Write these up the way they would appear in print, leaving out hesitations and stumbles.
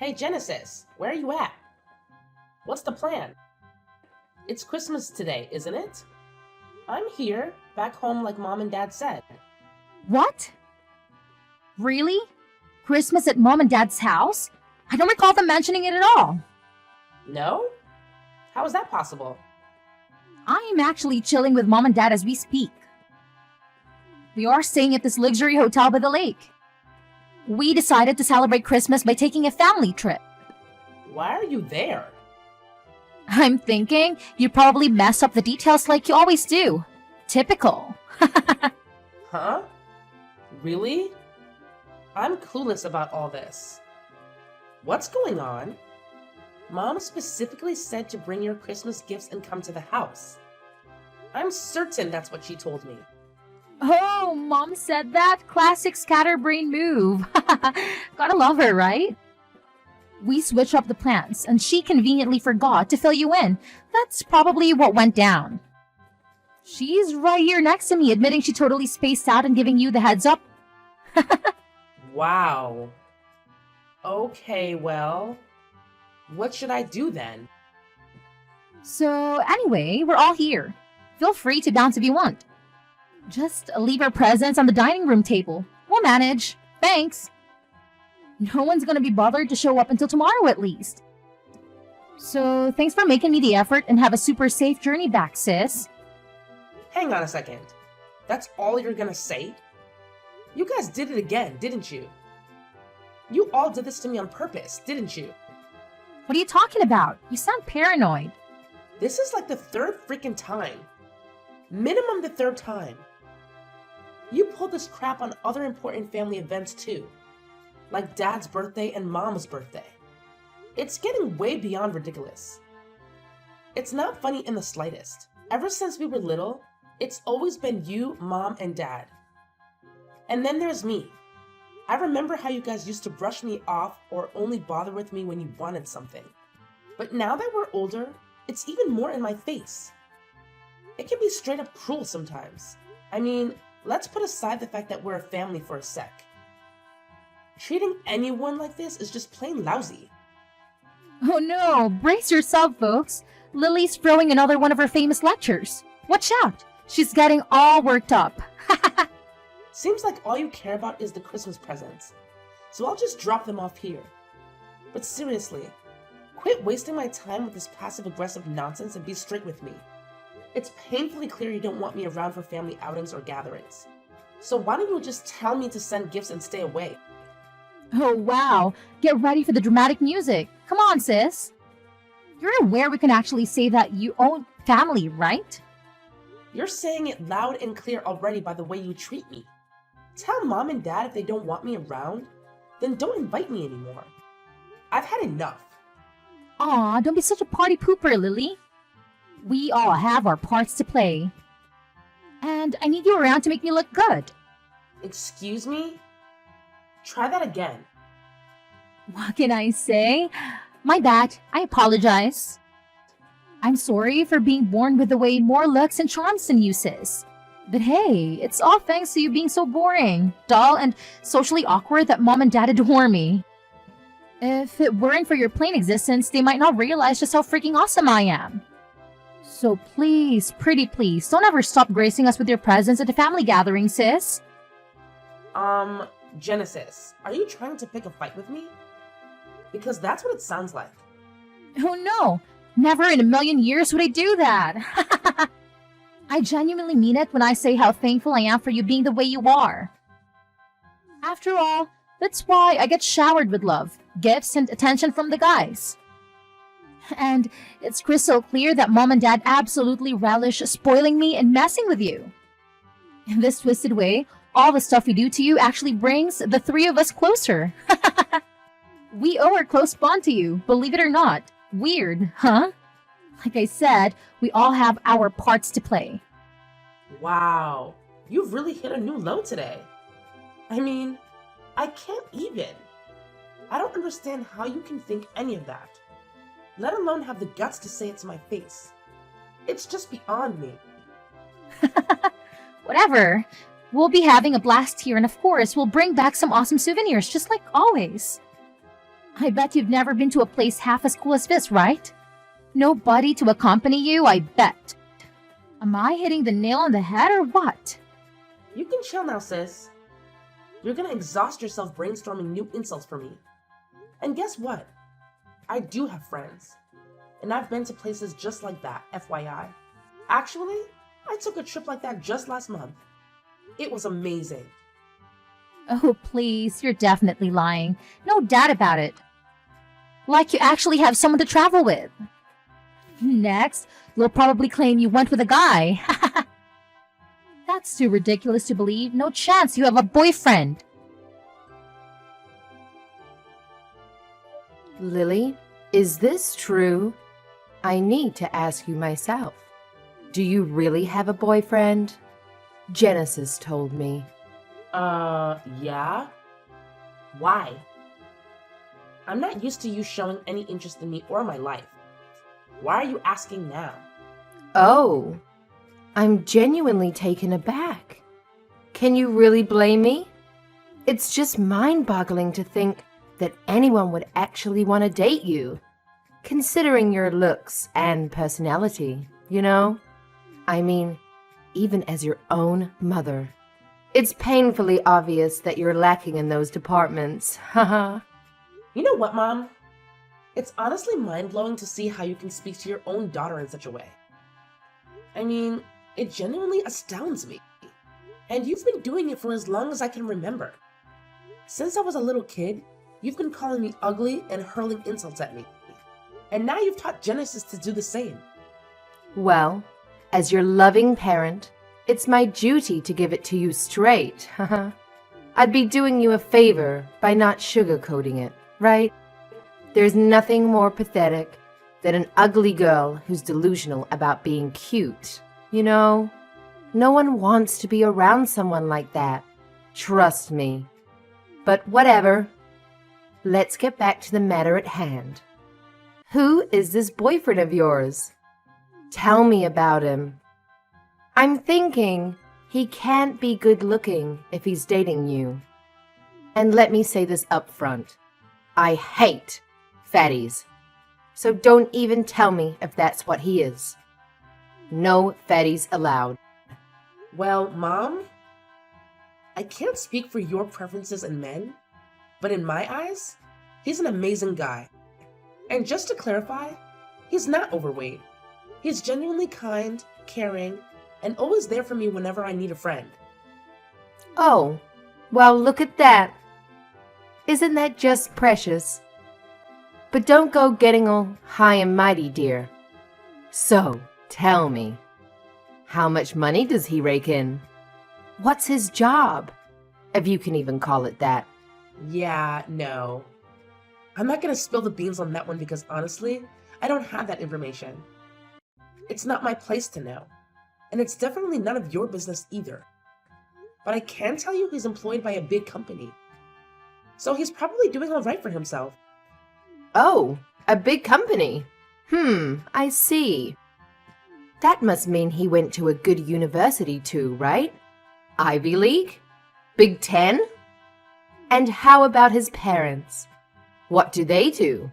Hey Genesis, where are you at? What's the plan? It's Christmas today, isn't it? I'm here, back home like mom and dad said. What? Really? Christmas at mom and dad's house? I don't recall them mentioning it at all. No? How is that possible? I am actually chilling with mom and dad as we speak. We are staying at this luxury hotel by the lake. We decided to celebrate Christmas by taking a family trip. Why are you there? I'm thinking you probably messed up the details like you always do. Typical. Huh? Really? I'm clueless about all this. What's going on? Mom specifically said to bring your Christmas gifts and come to the house. I'm certain that's what she told me. Oh, mom said that? Classic scatterbrain move. Gotta love her, right? We switched up the plans, and she conveniently forgot to fill you in. That's probably what went down. She's right here next to me, admitting she totally spaced out and giving you the heads up. Wow. Okay, well, what should I do then? So, anyway, we're all here. Feel free to bounce if you want. Just leave our presents on the dining room table. We'll manage. Thanks. No one's gonna be bothered to show up until tomorrow at least. So, thanks for making me the effort and have a super safe journey back, sis. Hang on a second. That's all you're gonna say? You guys did it again, didn't you? You all did this to me on purpose, didn't you? What are you talking about? You sound paranoid. This is like the third freaking time. Minimum the third time. You pulled this crap on other important family events too. Like Dad's birthday and Mom's birthday. It's getting way beyond ridiculous. It's not funny in the slightest. Ever since we were little, it's always been you, Mom, and Dad. And then there's me. I remember how you guys used to brush me off or only bother with me when you wanted something. But now that we're older, it's even more in my face. It can be straight up cruel sometimes. I mean, let's put aside the fact that we're a family for a sec. Treating anyone like this is just plain lousy. Oh no, brace yourself, folks. Lily's throwing another one of her famous lectures. Watch out, she's getting all worked up. Seems like all you care about is the Christmas presents, so I'll just drop them off here. But seriously, quit wasting my time with this passive-aggressive nonsense and be straight with me. It's painfully clear you don't want me around for family outings or gatherings. So why don't you just tell me to send gifts and stay away? Oh wow, get ready for the dramatic music. Come on, sis. You're aware we can actually say that you own family, right? You're saying it loud and clear already by the way you treat me. Tell Mom and Dad if they don't want me around, then don't invite me anymore. I've had enough. Aw, don't be such a party pooper, Lily. We all have our parts to play. And I need you around to make me look good. Excuse me? Try that again. What can I say? My bad. I apologize. I'm sorry for being born with the way more looks and charms than you, sis. But hey, it's all thanks to you being so boring, dull, and socially awkward that mom and dad adore me. If it weren't for your plain existence, they might not realize just how freaking awesome I am. So please, pretty please, don't ever stop gracing us with your presence at the family gathering, sis. Genesis, are you trying to pick a fight with me? Because that's what it sounds like. Oh no, never in a million years would I do that. I genuinely mean it when I say how thankful I am for you being the way you are. After all, that's why I get showered with love, gifts, and attention from the guys. And it's crystal clear that mom and dad absolutely relish spoiling me and messing with you. In this twisted way, all the stuff we do to you actually brings the three of us closer. We owe our close bond to you, believe it or not. Weird, huh? Like I said, we all have our parts to play. Wow, you've really hit a new low today. I mean, I can't even. I don't understand how you can think any of that, let alone have the guts to say it to my face. It's just beyond me. Whatever. We'll be having a blast here, and of course, we'll bring back some awesome souvenirs, just like always. I bet you've never been to a place half as cool as this, right? Nobody to accompany you, I bet. Am I hitting the nail on the head or what? You can chill now, sis. You're gonna exhaust yourself brainstorming new insults for me. And guess what? I do have friends. And I've been to places just like that, FYI. Actually, I took a trip like that just last month. It was amazing. Oh, please, you're definitely lying. No doubt about it. Like you actually have someone to travel with. Next, you'll probably claim you went with a guy. That's too ridiculous to believe. No chance you have a boyfriend. Lily, is this true? I need to ask you myself. Do you really have a boyfriend? Genesis told me. Yeah? Why? I'm not used to you showing any interest in me or my life. Why are you asking now? Oh, I'm genuinely taken aback. Can you really blame me? It's just mind-boggling to think that anyone would actually want to date you, considering your looks and personality, you know? I mean, even as your own mother. It's painfully obvious that you're lacking in those departments. Haha. You know what, Mom? It's honestly mind-blowing to see how you can speak to your own daughter in such a way. I mean, it genuinely astounds me. And you've been doing it for as long as I can remember. Since I was a little kid, you've been calling me ugly and hurling insults at me. And now you've taught Genesis to do the same. Well, as your loving parent, it's my duty to give it to you straight. Haha. I'd be doing you a favor by not sugarcoating it, right? There's nothing more pathetic than an ugly girl who's delusional about being cute, you know? No one wants to be around someone like that. Trust me. But whatever. Let's get back to the matter at hand. Who is this boyfriend of yours? Tell me about him. I'm thinking he can't be good looking if he's dating you. And let me say this up front. I hate fatties. So don't even tell me if that's what he is. No fatties allowed. Well, Mom, I can't speak for your preferences in men, but in my eyes, he's an amazing guy. And just to clarify, he's not overweight. He's genuinely kind, caring, and always there for me whenever I need a friend. Oh, well, look at that. Isn't that just precious? But don't go getting all high and mighty, dear. So, tell me, how much money does he rake in? What's his job? If you can even call it that. Yeah, no. I'm not gonna spill the beans on that one because honestly, I don't have that information. It's not my place to know. And it's definitely none of your business either. But I can tell you he's employed by a big company. So he's probably doing alright for himself. Oh, a big company. I see. That must mean he went to a good university too, right? Ivy League? Big Ten? And how about his parents? What do they do?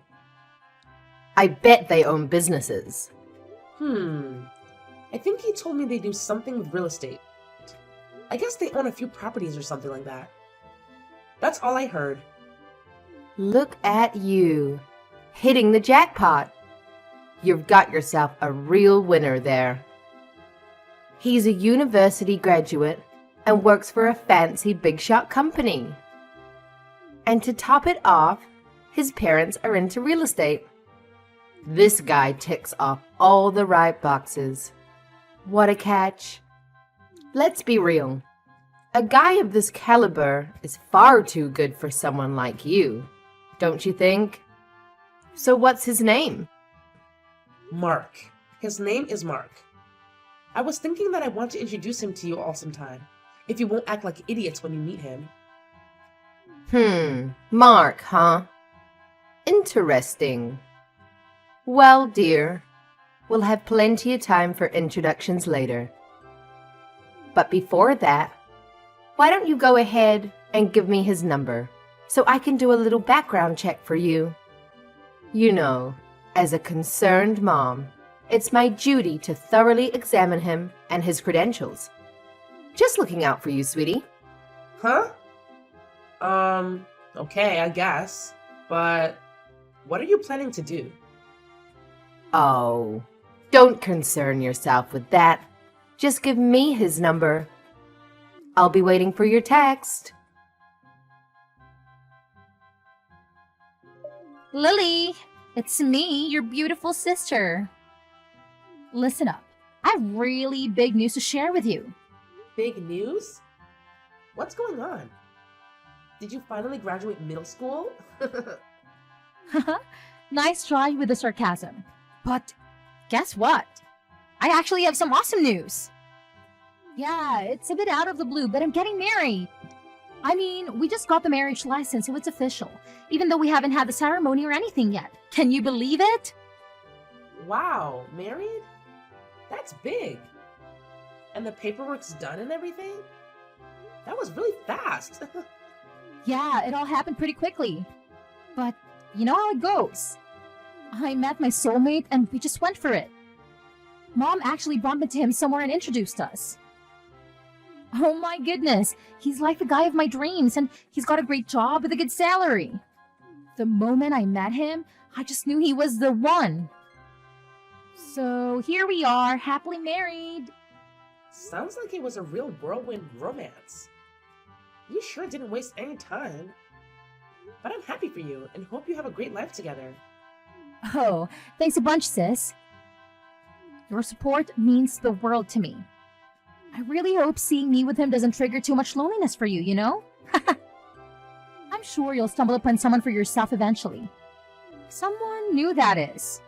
I bet they own businesses. I think he told me they do something with real estate. I guess they own a few properties or something like that. That's all I heard. Look at you, hitting the jackpot. You've got yourself a real winner there. He's a university graduate and works for a fancy big shot company. And to top it off, his parents are into real estate. This guy ticks off all the right boxes. What a catch. Let's be real. A guy of this caliber is far too good for someone like you, don't you think? So what's his name? Mark. His name is Mark. I was thinking that I want to introduce him to you all sometime, if you won't act like idiots when you meet him. Mark, huh? Interesting. Well, dear, we'll have plenty of time for introductions later. But before that, why don't you go ahead and give me his number, so I can do a little background check for you. You know, as a concerned mom, it's my duty to thoroughly examine him and his credentials. Just looking out for you, sweetie. Huh? Okay, I guess. But what are you planning to do? Oh, don't concern yourself with that. Just give me his number. I'll be waiting for your text. Lily, it's me, your beautiful sister. Listen up. I have really big news to share with you. Big news? What's going on? Did you finally graduate middle school? Nice try with the sarcasm. But guess what? I actually have some awesome news. Yeah, it's a bit out of the blue, but I'm getting married. I mean, we just got the marriage license, so it's official, even though we haven't had the ceremony or anything yet. Can you believe it? Wow, married? That's big. And the paperwork's done and everything? That was really fast. Yeah, it all happened pretty quickly. But you know how it goes. I met my soulmate and we just went for it. Mom actually bumped into him somewhere and introduced us. Oh my goodness, he's like the guy of my dreams and he's got a great job with a good salary. The moment I met him, I just knew he was the one. So here we are, happily married. Sounds like it was a real whirlwind romance. You sure didn't waste any time. But I'm happy for you and hope you have a great life together. Oh, thanks a bunch, sis. Your support means the world to me. I really hope seeing me with him doesn't trigger too much loneliness for you, you know? I'm sure you'll stumble upon someone for yourself eventually. Someone new, that is.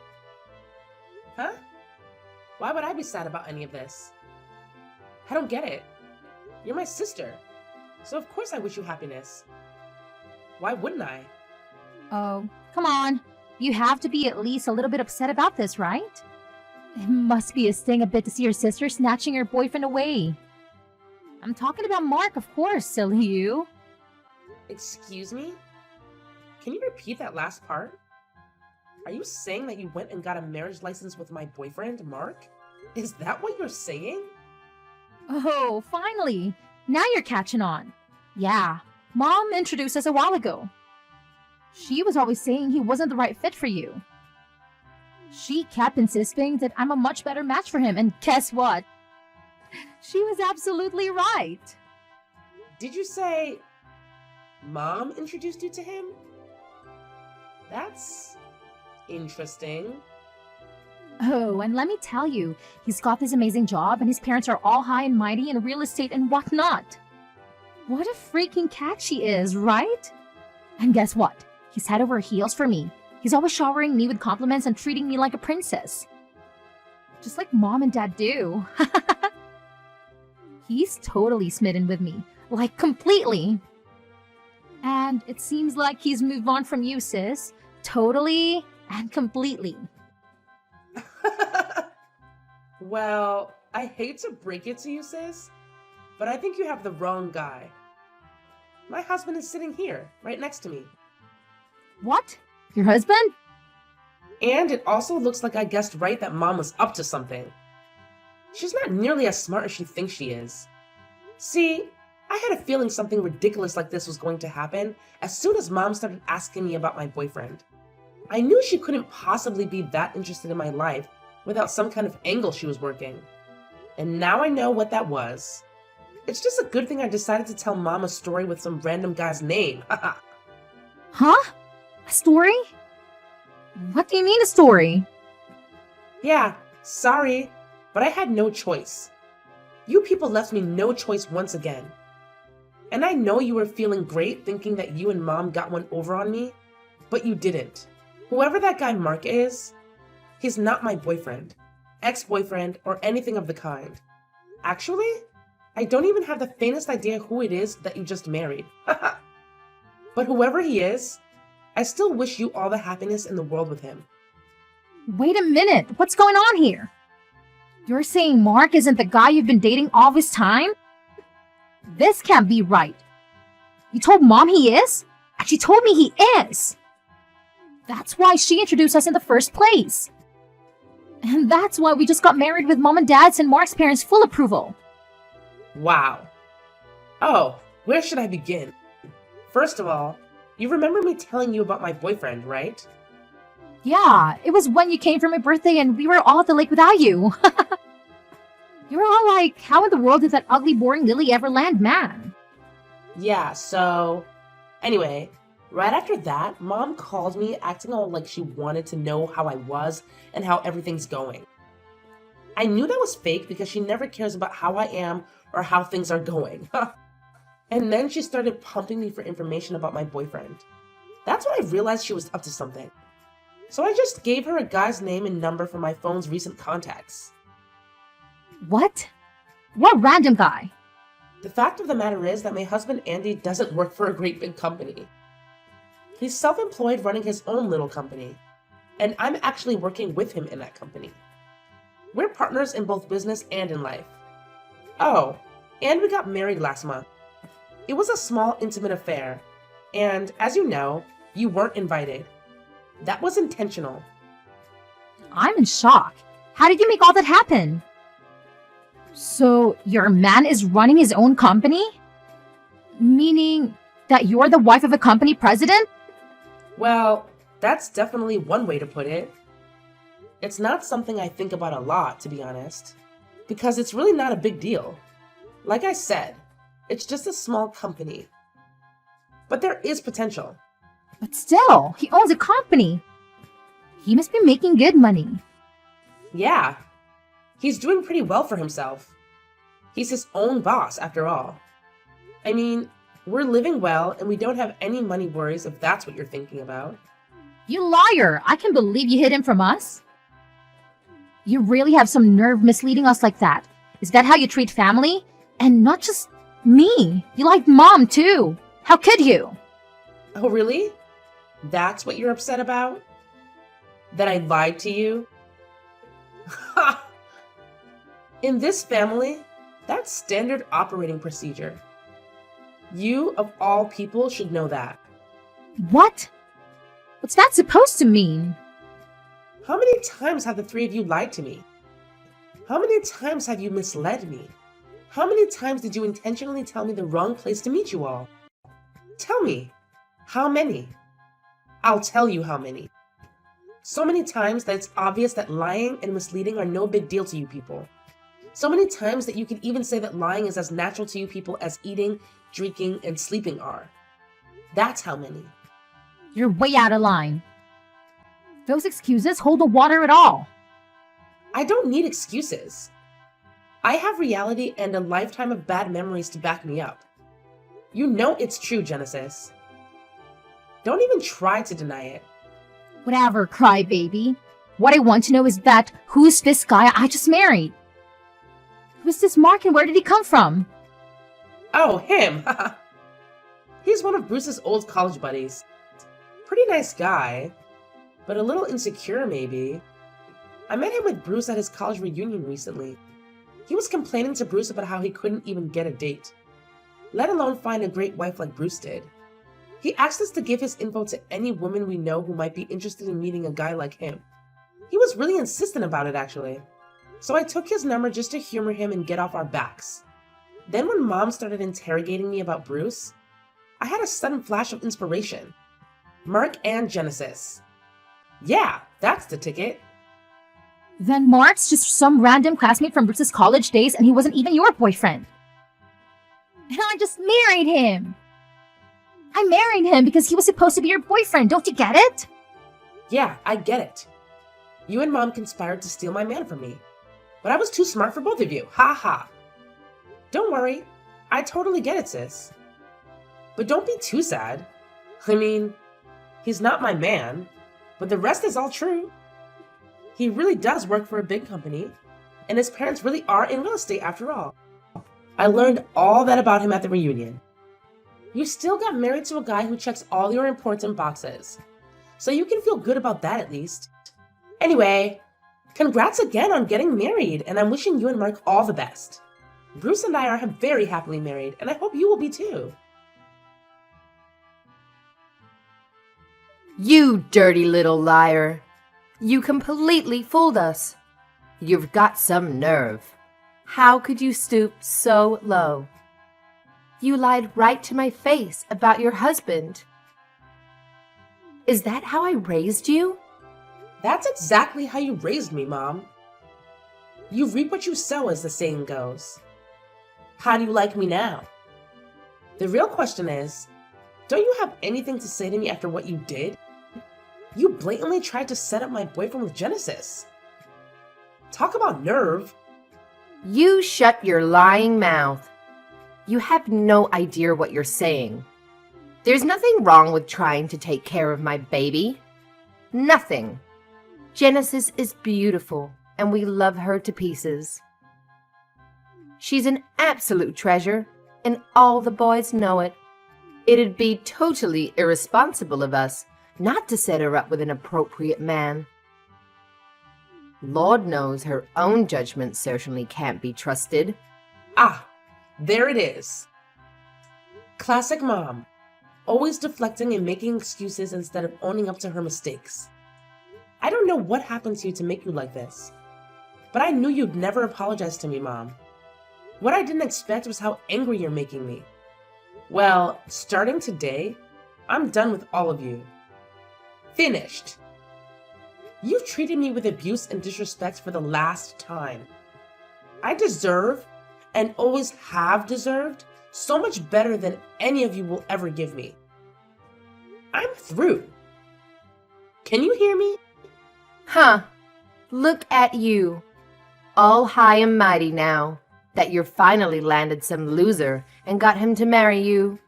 Huh? Why would I be sad about any of this? I don't get it. You're my sister, so of course I wish you happiness. Why wouldn't I? Oh, come on. You have to be at least a little bit upset about this, right? It must be a sting a bit to see your sister snatching your boyfriend away. I'm talking about Mark, of course, silly you. Excuse me? Can you repeat that last part? Are you saying that you went and got a marriage license with my boyfriend, Mark? Is that what you're saying? Oh, finally. Now you're catching on. Yeah, Mom introduced us a while ago. She was always saying he wasn't the right fit for you. She kept insisting that I'm a much better match for him, and guess what? She was absolutely right. Did you say Mom introduced you to him? That's interesting. Oh, and let me tell you, he's got this amazing job and his parents are all high and mighty in real estate and whatnot. What a freaking cat she is, right? And guess what? He's head over heels for me. He's always showering me with compliments and treating me like a princess. Just like Mom and Dad do. He's totally smitten with me. Like, completely. And it seems like he's moved on from you, sis. Totally and completely. Well, I hate to break it to you, sis, but I think you have the wrong guy. My husband is sitting here, right next to me. What? Your husband? And it also looks like I guessed right that Mom was up to something. She's not nearly as smart as she thinks she is. See, I had a feeling something ridiculous like this was going to happen as soon as Mom started asking me about my boyfriend. I knew she couldn't possibly be that interested in my life without some kind of angle she was working. And now I know what that was. It's just a good thing I decided to tell Mom a story with some random guy's name. Huh? A story? What do you mean a story? Yeah, sorry, but I had no choice. You people left me no choice once again. And I know you were feeling great thinking that you and Mom got one over on me, but you didn't. Whoever that guy Mark is, he's not my boyfriend, ex-boyfriend, or anything of the kind. Actually, I don't even have the faintest idea who it is that you just married. But whoever he is, I still wish you all the happiness in the world with him. Wait a minute, what's going on here? You're saying Mark isn't the guy you've been dating all this time? This can't be right. You told Mom he is? And she told me he is. That's why she introduced us in the first place. And that's why we just got married with Mom and Dad's and Mark's parents' full approval. Wow. Oh, where should I begin? First of all, you remember me telling you about my boyfriend, right? Yeah, it was when you came for my birthday and we were all at the lake without you. You were all like, how in the world did that ugly, boring Lily ever land, man? Yeah, so... Anyway, right after that, Mom called me acting all like she wanted to know how I was and how everything's going. I knew that was fake because she never cares about how I am or how things are going. And then she started pumping me for information about my boyfriend. That's when I realized she was up to something. So I just gave her a guy's name and number from my phone's recent contacts. What? What random guy? The fact of the matter is that my husband Andy doesn't work for a great big company. He's self-employed running his own little company, and I'm actually working with him in that company. We're partners in both business and in life. Oh, and we got married last month. It was a small, intimate affair, and as you know, you weren't invited. That was intentional. I'm in shock. How did you make all that happen? So, your man is running his own company? Meaning that you're the wife of a company president? Well, that's definitely one way to put it. It's not something I think about a lot, to be honest, because it's really not a big deal. Like I said, it's just a small company. But there is potential. But still, he owns a company. He must be making good money. Yeah, he's doing pretty well for himself. He's his own boss, after all. I mean, we're living well and we don't have any money worries if that's what you're thinking about. You liar! I can't believe you hid him from us. You really have some nerve misleading us like that. Is that how you treat family? And not just me. You like Mom, too. How could you? Oh, really? That's what you're upset about? That I lied to you? Ha! In this family, that's standard operating procedure. You, of all people, should know that. What? What's that supposed to mean? How many times have the three of you lied to me? How many times have you misled me? How many times did you intentionally tell me the wrong place to meet you all? Tell me, how many? I'll tell you how many. So many times that it's obvious that lying and misleading are no big deal to you people. So many times that you can even say that lying is as natural to you people as eating, drinking, and sleeping are. That's how many. You're way out of line. Those excuses hold no water at all. I don't need excuses. I have reality and a lifetime of bad memories to back me up. You know it's true, Genesis. Don't even try to deny it. Whatever, crybaby. What I want to know is that who's this guy I just married? Who's this Mark and where did he come from? Oh, him! He's one of Bruce's old college buddies. Pretty nice guy, but a little insecure maybe. I met him with Bruce at his college reunion recently. He was complaining to Bruce about how he couldn't even get a date, let alone find a great wife like Bruce did. He asked us to give his info to any woman we know who might be interested in meeting a guy like him. He was really insistent about it, actually. So I took his number just to humor him and get off our backs. Then when Mom started interrogating me about Bruce, I had a sudden flash of inspiration. Mark and Genesis. Yeah, that's the ticket. Then Mark's just some random classmate from Bruce's college days and he wasn't even your boyfriend. And I just married him. I married him because he was supposed to be your boyfriend. Don't you get it? Yeah, I get it. You and Mom conspired to steal my man from me. But I was too smart for both of you. Ha ha. Don't worry. I totally get it, sis. But don't be too sad. I mean, he's not my man, but the rest is all true. He really does work for a big company, and his parents really are in real estate after all. I learned all that about him at the reunion. You still got married to a guy who checks all your important boxes, so you can feel good about that at least. Anyway, congrats again on getting married, and I'm wishing you and Mark all the best. Bruce and I are very happily married, and I hope you will be too. You dirty little liar. You completely fooled us. You've got some nerve. How could you stoop so low? You lied right to my face about your husband. Is that how I raised you? That's exactly how you raised me, Mom. You reap what you sow, as the saying goes. How do you like me now? The real question is, don't you have anything to say to me after what you did? You blatantly tried to set up my boyfriend with Genesis. Talk about nerve. You shut your lying mouth. You have no idea what you're saying. There's nothing wrong with trying to take care of my baby. Nothing. Genesis is beautiful, and we love her to pieces. She's an absolute treasure, and all the boys know it. It'd be totally irresponsible of us not to set her up with an appropriate man. Lord knows her own judgment certainly can't be trusted. Ah, there it is. Classic Mom. Always deflecting and making excuses instead of owning up to her mistakes. I don't know what happened to you to make you like this, but I knew you'd never apologize to me, Mom. What I didn't expect was how angry you're making me. Well, starting today, I'm done with all of you. Finished. You've treated me with abuse and disrespect for the last time. I deserve, and always have deserved, so much better than any of you will ever give me. I'm through. Can you hear me? Huh. Look at you. All high and mighty now that you're finally landed some loser and got him to marry you.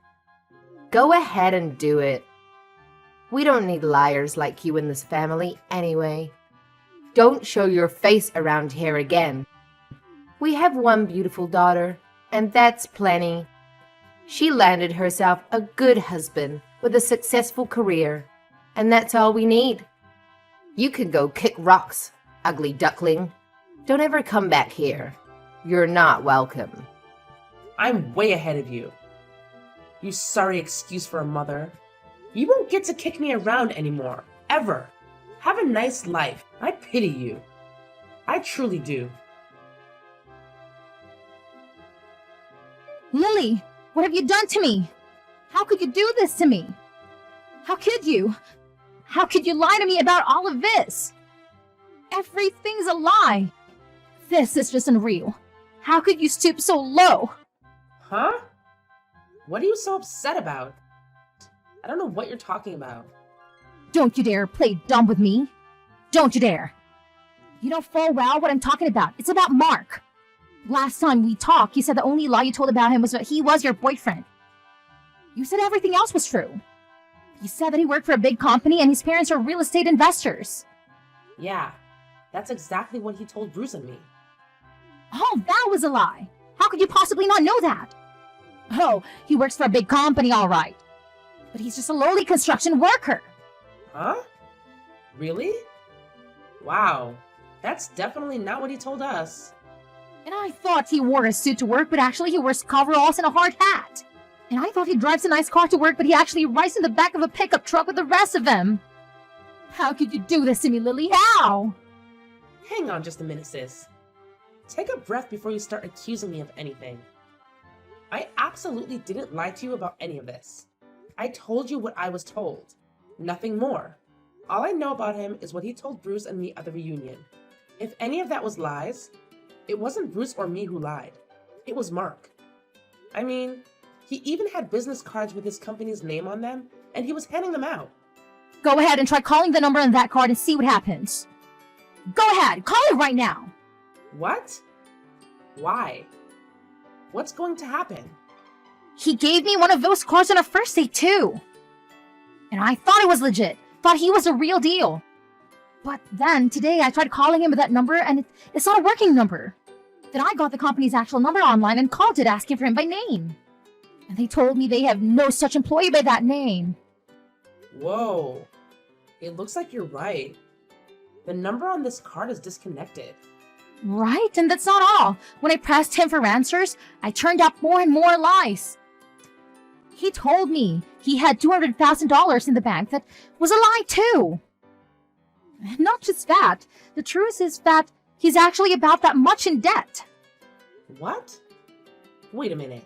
Go ahead and do it. We don't need liars like you in this family anyway. Don't show your face around here again. We have one beautiful daughter, and that's plenty. She landed herself a good husband with a successful career, and that's all we need. You can go kick rocks, ugly duckling. Don't ever come back here. You're not welcome. I'm way ahead of you. You sorry excuse for a mother. You won't get to kick me around anymore, ever. Have a nice life. I pity you. I truly do. Lily, what have you done to me? How could you do this to me? How could you? How could you lie to me about all of this? Everything's a lie. This is just unreal. How could you stoop so low? Huh? What are you so upset about? I don't know what you're talking about. Don't you dare play dumb with me. Don't you dare. You know full well what I'm talking about. It's about Mark. Last time we talked, you said the only lie you told about him was that he was your boyfriend. You said everything else was true. You said that he worked for a big company and his parents are real estate investors. Yeah, that's exactly what he told Bruce and me. Oh, that was a lie. How could you possibly not know that? Oh, he works for a big company, all right. But he's just a lowly construction worker. Huh? Really? Wow, that's definitely not what he told us. And I thought he wore a suit to work, but actually he wears coveralls and a hard hat. And I thought he drives a nice car to work, but he actually rides in the back of a pickup truck with the rest of them. How could you do this to me, Lily? How? Hang on just a minute, sis. Take a breath before you start accusing me of anything. I absolutely didn't lie to you about any of this. I told you what I was told. Nothing more. All I know about him is what he told Bruce and me at the reunion. If any of that was lies, it wasn't Bruce or me who lied. It was Mark. I mean, he even had business cards with his company's name on them, and he was handing them out. Go ahead and try calling the number on that card and see what happens. Go ahead, call it right now. What? Why? What's going to happen? He gave me one of those cards on a first date too. And I thought it was legit. Thought he was a real deal. But then today I tried calling him with that number and it's not a working number. Then I got the company's actual number online and called it asking for him by name. And they told me they have no such employee by that name. Whoa. It looks like you're right. The number on this card is disconnected. Right? And that's not all. When I pressed him for answers, I turned up more and more lies. He told me he had $200,000 in the bank. That was a lie, too. Not just that. The truth is that he's actually about that much in debt. What? Wait a minute.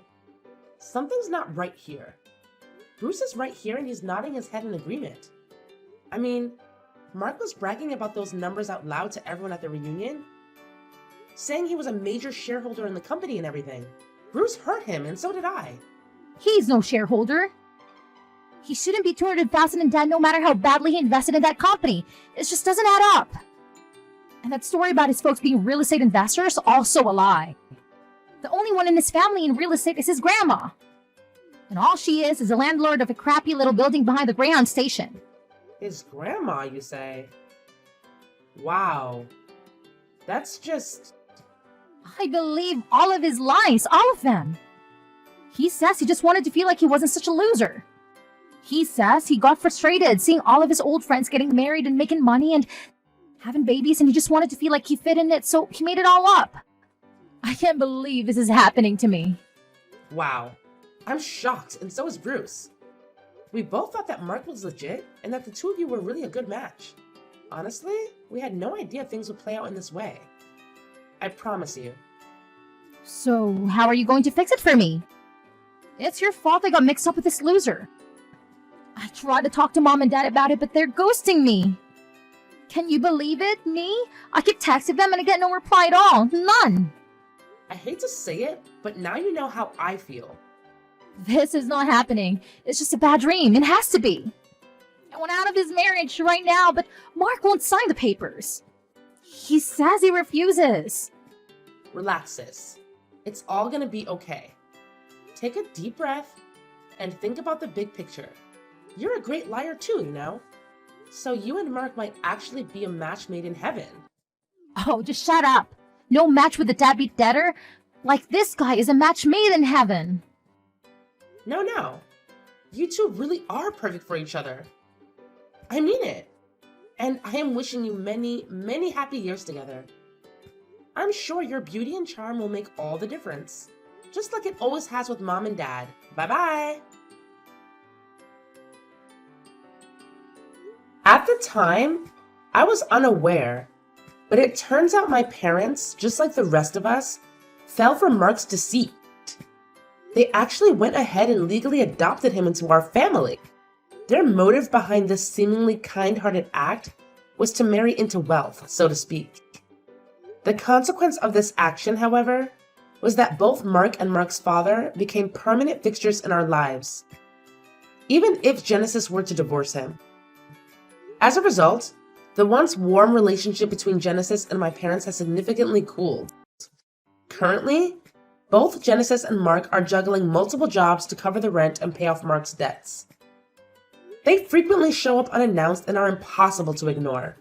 Something's not right here. Bruce is right here and he's nodding his head in agreement. I mean, Mark was bragging about those numbers out loud to everyone at the reunion, saying he was a major shareholder in the company and everything. Bruce heard him, and so did I. He's no shareholder. He shouldn't be $200,000 in debt no matter how badly he invested in that company. It just doesn't add up. And that story about his folks being real estate investors, also a lie. The only one in his family in real estate is his grandma. And all she is a landlord of a crappy little building behind the Greyhound station. His grandma, you say? Wow. That's just... I believe all of his lies, all of them. He says he just wanted to feel like he wasn't such a loser. He says he got frustrated seeing all of his old friends getting married and making money and having babies, and he just wanted to feel like he fit in it, so he made it all up. I can't believe this is happening to me. Wow. I'm shocked, and so is Bruce. We both thought that Mark was legit, and that the two of you were really a good match. Honestly, we had no idea things would play out in this way. I promise you. So, how are you going to fix it for me? It's your fault I got mixed up with this loser. I tried to talk to Mom and Dad about it, but they're ghosting me. Can you believe it? Me? I keep texting them and I get no reply at all. None. I hate to say it, but now you know how I feel. This is not happening. It's just a bad dream. It has to be. I want out of his marriage right now, but Mark won't sign the papers. He says he refuses. Relax, sis. It's all gonna be okay. Take a deep breath and think about the big picture. You're a great liar too, you know? So you and Mark might actually be a match made in heaven. Oh, just shut up. No match with a deadbeat debtor? Like this guy is a match made in heaven. No. You two really are perfect for each other. I mean it. And I am wishing you many, many happy years together. I'm sure your beauty and charm will make all the difference. Just like it always has with Mom and Dad. Bye-bye. At the time, I was unaware, but it turns out my parents, just like the rest of us, fell for Mark's deceit. They actually went ahead and legally adopted him into our family. Their motive behind this seemingly kind-hearted act was to marry into wealth, so to speak. The consequence of this action, however, was that both Mark and Mark's father became permanent fixtures in our lives, even if Genesis were to divorce him. As a result, the once warm relationship between Genesis and my parents has significantly cooled. Currently, both Genesis and Mark are juggling multiple jobs to cover the rent and pay off Mark's debts. They frequently show up unannounced and are impossible to ignore.